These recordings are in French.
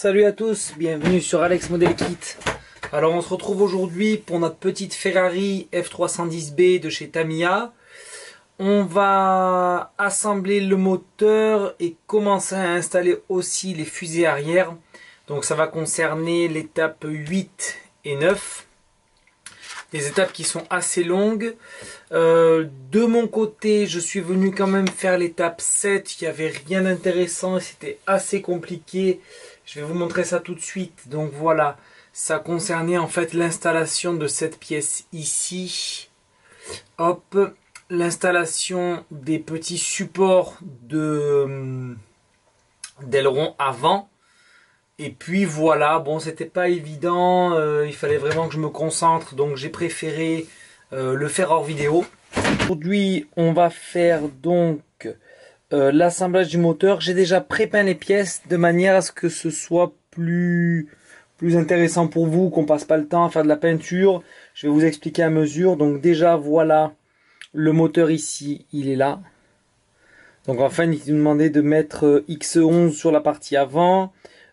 Salut à tous, bienvenue sur Alex Model Kit. Alors on se retrouve aujourd'hui pour notre petite Ferrari F310B de chez Tamiya. On va assembler le moteur et commencer à installer aussi les fusées arrière. Donc ça va concerner l'étape 8 et 9. Des étapes qui sont assez longues. De mon côté, je suis venu quand même faire l'étape 7. Il n'y avait rien d'intéressant et c'était assez compliqué. Je vais vous montrer ça tout de suite. Donc voilà, ça concernait en fait l'installation de cette pièce ici. Hop, l'installation des petits supports d'aileron avant. Et puis voilà, bon, c'était pas évident, il fallait vraiment que je me concentre, donc j'ai préféré le faire hors vidéo. Aujourd'hui, on va faire donc l'assemblage du moteur. J'ai déjà prépeint les pièces de manière à ce que ce soit plus intéressant pour vous, qu'on passe pas le temps à faire de la peinture. Je vais vous expliquer à mesure. Donc déjà, voilà, le moteur ici, il est là. Donc enfin, il nous demandait de mettre X11 sur la partie avant,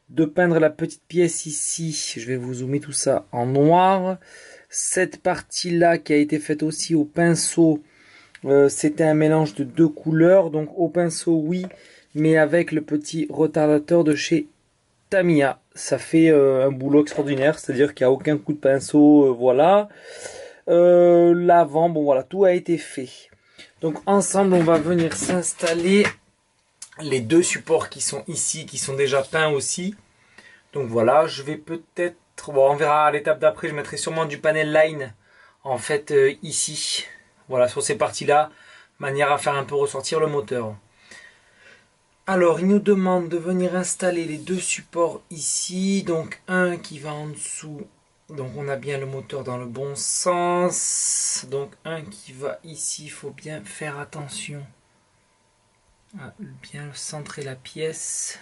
de peindre la petite pièce ici, je vais vous zoomer tout ça en noir. Cette partie là qui a été faite aussi au pinceau, c'était un mélange de deux couleurs, donc au pinceau oui, mais avec le petit retardateur de chez Tamiya. Ça fait un boulot extraordinaire, c'est-à-dire qu'il n'y a aucun coup de pinceau, voilà. L'avant, bon voilà, tout a été fait. Donc ensemble on va venir s'installer les deux supports qui sont ici, qui sont déjà peints aussi. Donc voilà, je vais peut-être, bon, on verra à l'étape d'après, je mettrai sûrement du panel line en fait ici. Voilà, sur ces parties-là, manière à faire un peu ressortir le moteur. Alors, il nous demande de venir installer les deux supports ici. Donc un qui va en dessous. Donc on a bien le moteur dans le bon sens. Donc un qui va ici, il faut bien faire attention à bien centrer la pièce.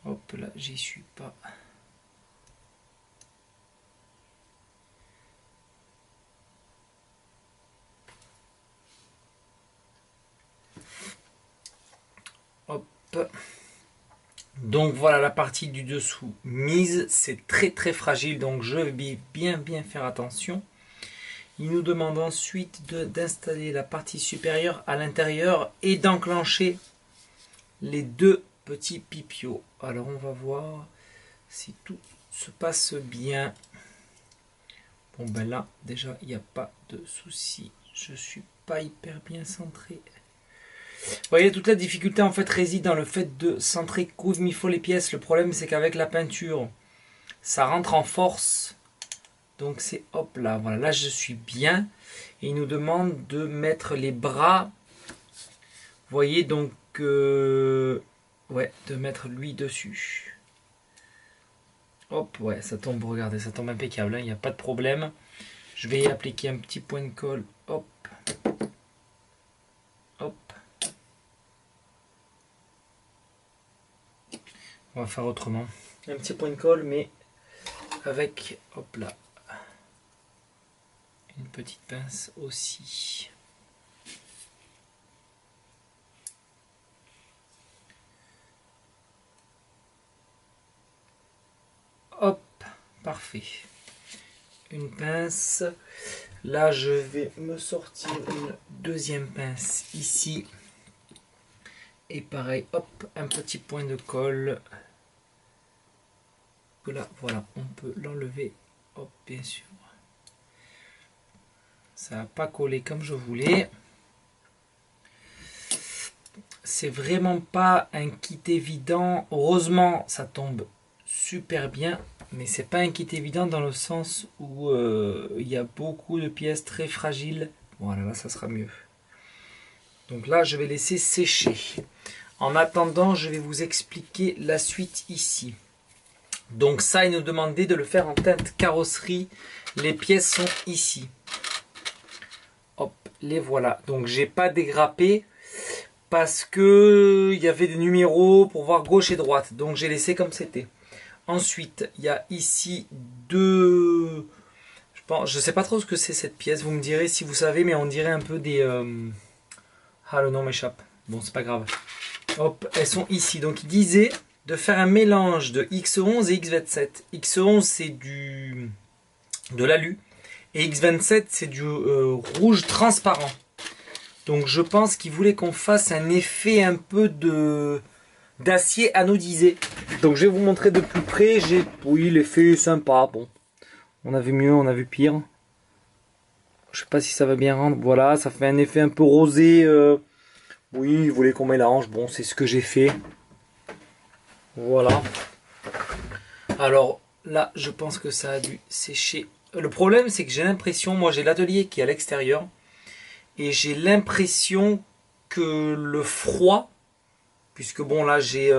Hop là, j'y suis pas. Hop. Donc voilà la partie du dessous mise. C'est très fragile, donc je vais bien faire attention. Il nous demande ensuite d'installer la partie supérieure à l'intérieur et d'enclencher les deux petits pipiaux. Alors on va voir si tout se passe bien. Bon ben là déjà il n'y a pas de souci. Je suis pas hyper bien centré. Vous voyez, toute la difficulté en fait réside dans le fait de centrer comme il faut les pièces. Le problème c'est qu'avec la peinture ça rentre en force. Donc c'est hop là, voilà, là je suis bien. Et il nous demande de mettre les bras. Vous voyez donc ouais, de mettre lui dessus. Hop, ouais, ça tombe, regardez, ça tombe impeccable, hein, il n'y a pas de problème. Je vais y appliquer un petit point de colle, hop. Hop. On va faire autrement. Un petit point de colle, mais avec, hop là, une petite pince aussi. Hop, parfait. Une pince. Là, je vais me sortir une deuxième pince ici. Et pareil, hop, un petit point de colle. Là, voilà, on peut l'enlever. Hop, bien sûr. Ça n'a pas collé comme je voulais. C'est vraiment pas un kit évident. Heureusement, ça tombe super bien. Mais c'est pas un kit évident dans le sens où il y a beaucoup de pièces très fragiles. Voilà, là ça sera mieux. Donc là je vais laisser sécher. En attendant, je vais vous expliquer la suite ici. Donc ça, il nous demandait de le faire en teinte carrosserie. Les pièces sont ici. Hop, les voilà. Donc j'ai pas dégrappé parce que il y avait des numéros pour voir gauche et droite. Donc j'ai laissé comme c'était. Ensuite, il y a ici deux... Je sais pas trop ce que c'est cette pièce. Vous me direz si vous savez, mais on dirait un peu des... Ah, le nom m'échappe. Bon, c'est pas grave. Hop, elles sont ici. Donc il disait de faire un mélange de X11 et X27. X11 c'est de l'alu et X27 c'est du rouge transparent. Donc je pense qu'il voulait qu'on fasse un effet un peu d'acier anodisé. Donc je vais vous montrer de plus près. Oui, l'effet est sympa. Bon, on a vu mieux, on a vu pire. Je sais pas si ça va bien rendre. Voilà, ça fait un effet un peu rosé. Oui, il voulait qu'on mélange. Bon, c'est ce que j'ai fait. Voilà. Alors là, je pense que ça a dû sécher. Le problème, c'est que j'ai l'impression, moi j'ai l'atelier qui est à l'extérieur, et j'ai l'impression que le froid, puisque bon là j'ai,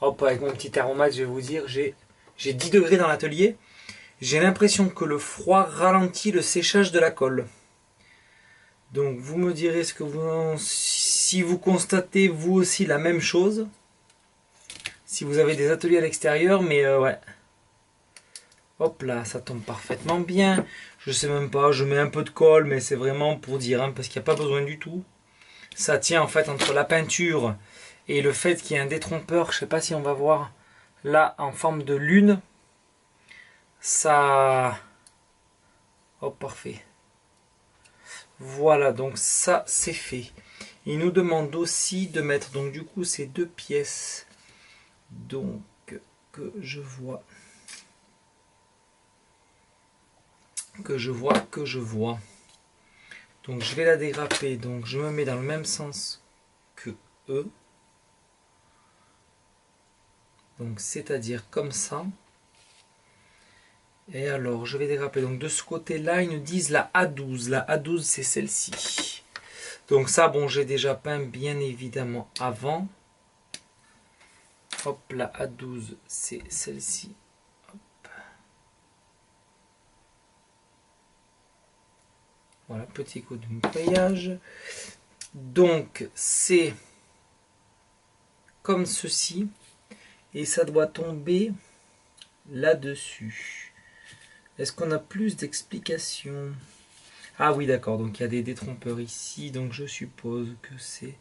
hop, avec mon petit thermomètre, je vais vous dire, j'ai 10 degrés dans l'atelier, j'ai l'impression que le froid ralentit le séchage de la colle. Donc vous me direz ce que si vous constatez vous aussi la même chose, si vous avez des ateliers à l'extérieur, mais ouais. Hop là, ça tombe parfaitement bien. Je sais même pas, je mets un peu de colle, mais c'est vraiment pour dire, hein, parce qu'il n'y a pas besoin du tout. Ça tient en fait entre la peinture et le fait qu'il y ait un détrompeur. Je sais pas si on va voir là en forme de lune. Ça... Hop, parfait. Voilà, donc ça c'est fait. Il nous demande aussi de mettre donc du coup ces deux pièces. Donc que je vois. Que je vois. Donc je vais la dégraper, donc je me mets dans le même sens que eux. Donc c'est-à-dire comme ça. Et alors je vais dégraper. Donc de ce côté-là, ils nous disent la A12. La A12 c'est celle-ci. Donc ça, bon, j'ai déjà peint bien évidemment avant. Hop, la A12 c'est celle-ci. Voilà, petit coup de nettoyage. Donc, c'est comme ceci. Et ça doit tomber là-dessus. Est-ce qu'on a plus d'explications? Ah oui, d'accord. Donc, il y a des détrompeurs ici. Donc, je suppose que c'est...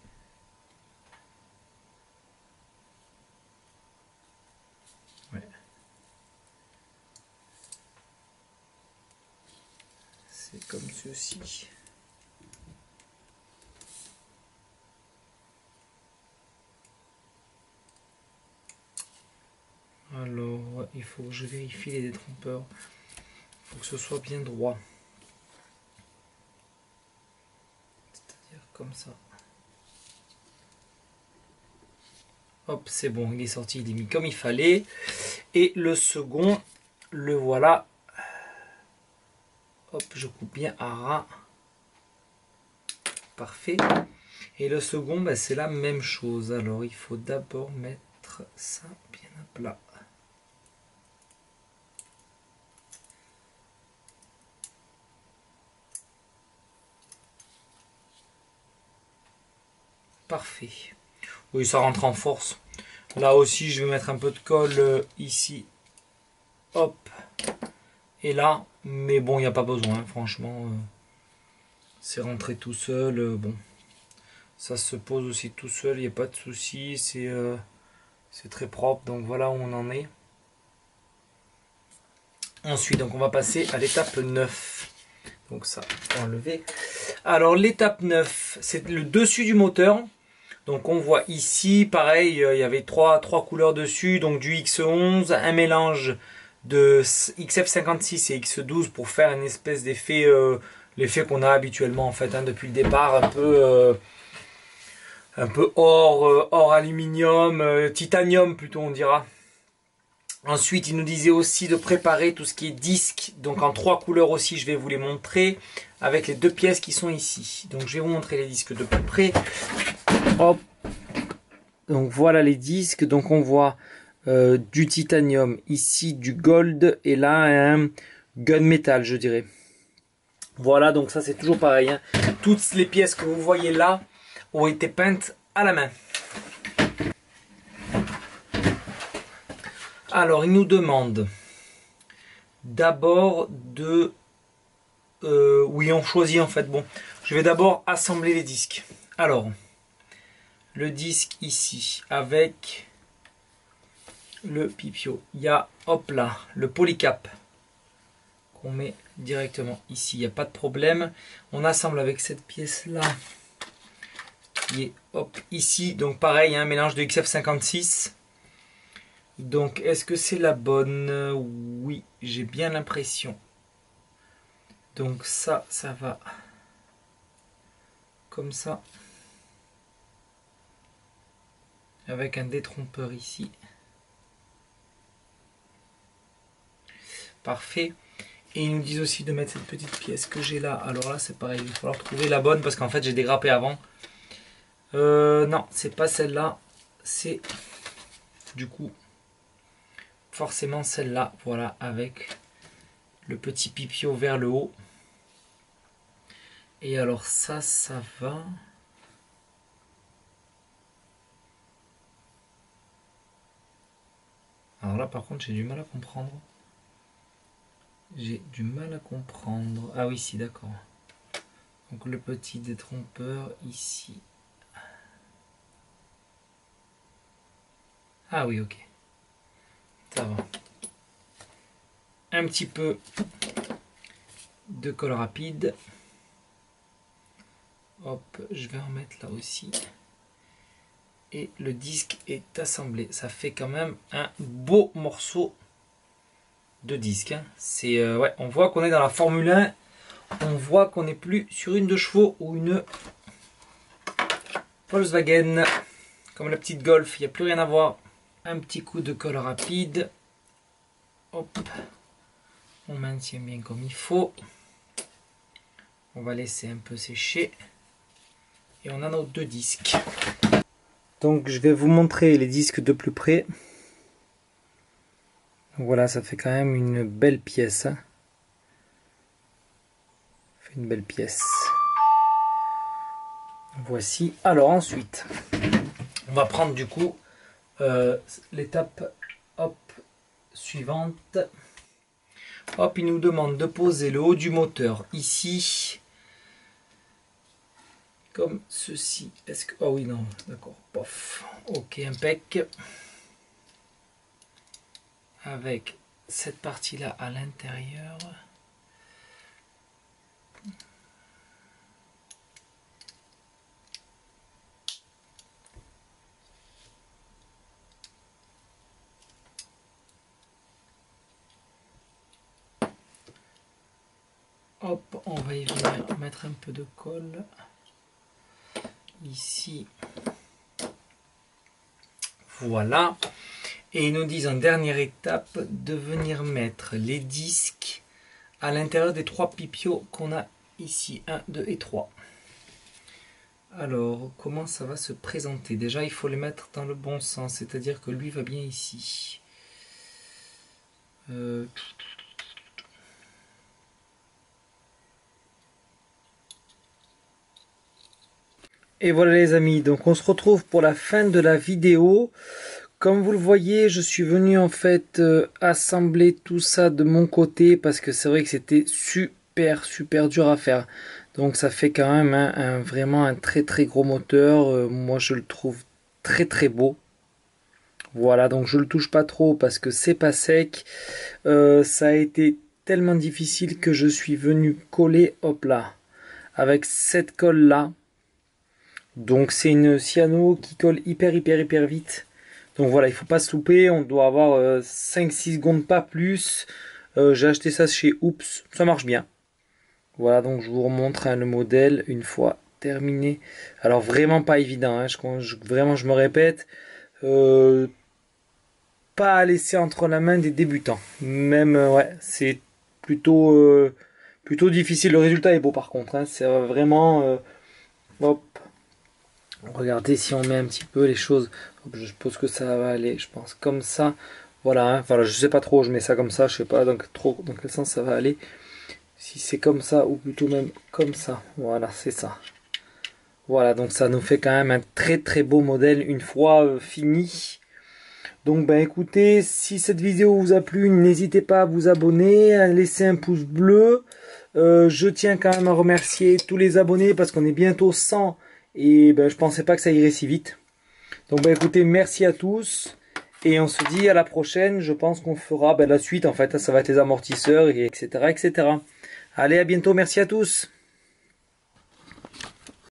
Ouais. C'est comme ceci. Alors, il faut que je vérifie les détrompeurs. Il faut que ce soit bien droit. C'est-à-dire comme ça. Hop, c'est bon, il est sorti, il est mis comme il fallait. Et le second, le voilà. Hop, je coupe bien à ras. Parfait. Et le second, ben, c'est la même chose. Alors, il faut d'abord mettre ça bien à plat. Parfait. Oui, ça rentre en force. Là aussi, je vais mettre un peu de colle ici. Hop. Et là, mais bon, il n'y a pas besoin, hein, franchement. C'est rentré tout seul. Bon, ça se pose aussi tout seul, il n'y a pas de souci. C'est très propre, donc voilà où on en est. Ensuite, donc on va passer à l'étape 9. Donc ça, on va enlever. Alors l'étape 9, c'est le dessus du moteur. Donc on voit ici, pareil, il y avait trois couleurs dessus. Donc du X11, un mélange de XF56 et X12 pour faire une espèce d'effet, l'effet qu'on a habituellement en fait, hein, depuis le départ, un peu or aluminium, titanium plutôt on dira. Ensuite, il nous disait aussi de préparer tout ce qui est disque, donc en 3 couleurs aussi, je vais vous les montrer, avec les 2 pièces qui sont ici. Donc je vais vous montrer les disques de plus près. Hop. Donc voilà les disques, donc on voit du titanium, ici du gold, et là un gunmetal je dirais. Voilà, donc ça c'est toujours pareil, hein. Toutes les pièces que vous voyez là ont été peintes à la main. Alors, il nous demande d'abord de... oui, on choisit en fait. Bon, je vais d'abord assembler les disques. Alors, le disque ici avec le pipio. Il y a, hop là, le polycap qu'on met directement ici. Il n'y a pas de problème. On assemble avec cette pièce-là qui est hop ici. Donc pareil, un mélange de XF56. Donc est-ce que c'est la bonne? Oui, j'ai bien l'impression. Donc ça va comme ça. Avec un détrompeur ici. Parfait. Et ils nous disent aussi de mettre cette petite pièce que j'ai là. Alors là c'est pareil, il va falloir trouver la bonne parce qu'en fait j'ai dégrappé avant. Non, c'est pas celle-là. C'est du coup forcément celle-là. Voilà, avec le petit pipio vers le haut. Et alors ça va. Alors là par contre j'ai du mal à comprendre. J'ai du mal à comprendre. Ah oui, si, d'accord. Donc le petit détrompeur ici. Ah oui, ok. Ça va. Un petit peu de colle rapide. Hop, je vais en mettre là aussi. Et le disque est assemblé. Ça fait quand même un beau morceau de disque. Hein. C'est ouais, on voit qu'on est dans la Formule 1. On voit qu'on n'est plus sur une 2 chevaux ou une Volkswagen. Comme la petite Golf, il n'y a plus rien à voir. Un petit coup de colle rapide. Hop. On maintient bien comme il faut. On va laisser un peu sécher. Et on a nos 2 disques. Donc je vais vous montrer les disques de plus près. Voilà, ça fait quand même une belle pièce. Ça fait une belle pièce. Voici. Alors ensuite, on va prendre du coup l'étape suivante. Hop, il nous demande de poser le haut du moteur ici. Comme ceci. Est-ce que... Oh oui, non, d'accord. Pof. Ok, impec. Avec cette partie-là à l'intérieur. Hop, on va y venir mettre un peu de colle. Ici. Voilà. Et ils nous disent en dernière étape de venir mettre les disques à l'intérieur des 3 pipios qu'on a ici. 1, 2 et 3. Alors, comment ça va se présenter? Déjà, il faut les mettre dans le bon sens, c'est-à-dire que lui va bien ici. Et voilà les amis, donc on se retrouve pour la fin de la vidéo. Comme vous le voyez, je suis venu en fait assembler tout ça de mon côté parce que c'est vrai que c'était super dur à faire. Donc ça fait quand même vraiment un très gros moteur. Moi je le trouve très beau. Voilà, donc je le touche pas trop parce que c'est pas sec. Ça a été tellement difficile que je suis venu coller, hop là, avec cette colle là. Donc c'est une cyano qui colle hyper vite. Donc voilà, il faut pas se louper, on doit avoir 5-6 secondes, pas plus. J'ai acheté ça chez Oops, ça marche bien. Voilà, donc je vous remontre le modèle une fois terminé. Alors vraiment pas évident, hein, vraiment je me répète. Pas à laisser entre la main des débutants. Même, ouais, c'est plutôt difficile. Le résultat est beau par contre, hein, c'est vraiment... hop. Regardez si on met un petit peu les choses. Hop, je suppose que ça va aller, je pense, comme ça. Voilà, hein, voilà, je sais pas trop, je mets ça comme ça, je sais pas donc trop dans quel sens ça va aller. Si c'est comme ça ou plutôt même comme ça. Voilà, c'est ça. Voilà, donc ça nous fait quand même un très beau modèle une fois fini. Donc ben écoutez, si cette vidéo vous a plu, n'hésitez pas à vous abonner, à laisser un pouce bleu. Je tiens quand même à remercier tous les abonnés parce qu'on est bientôt 100 et ben, je pensais pas que ça irait si vite. Donc bah écoutez, merci à tous. Et on se dit à la prochaine. Je pense qu'on fera la suite en fait. Ça va être les amortisseurs, et etc. etc. Allez, à bientôt. Merci à tous.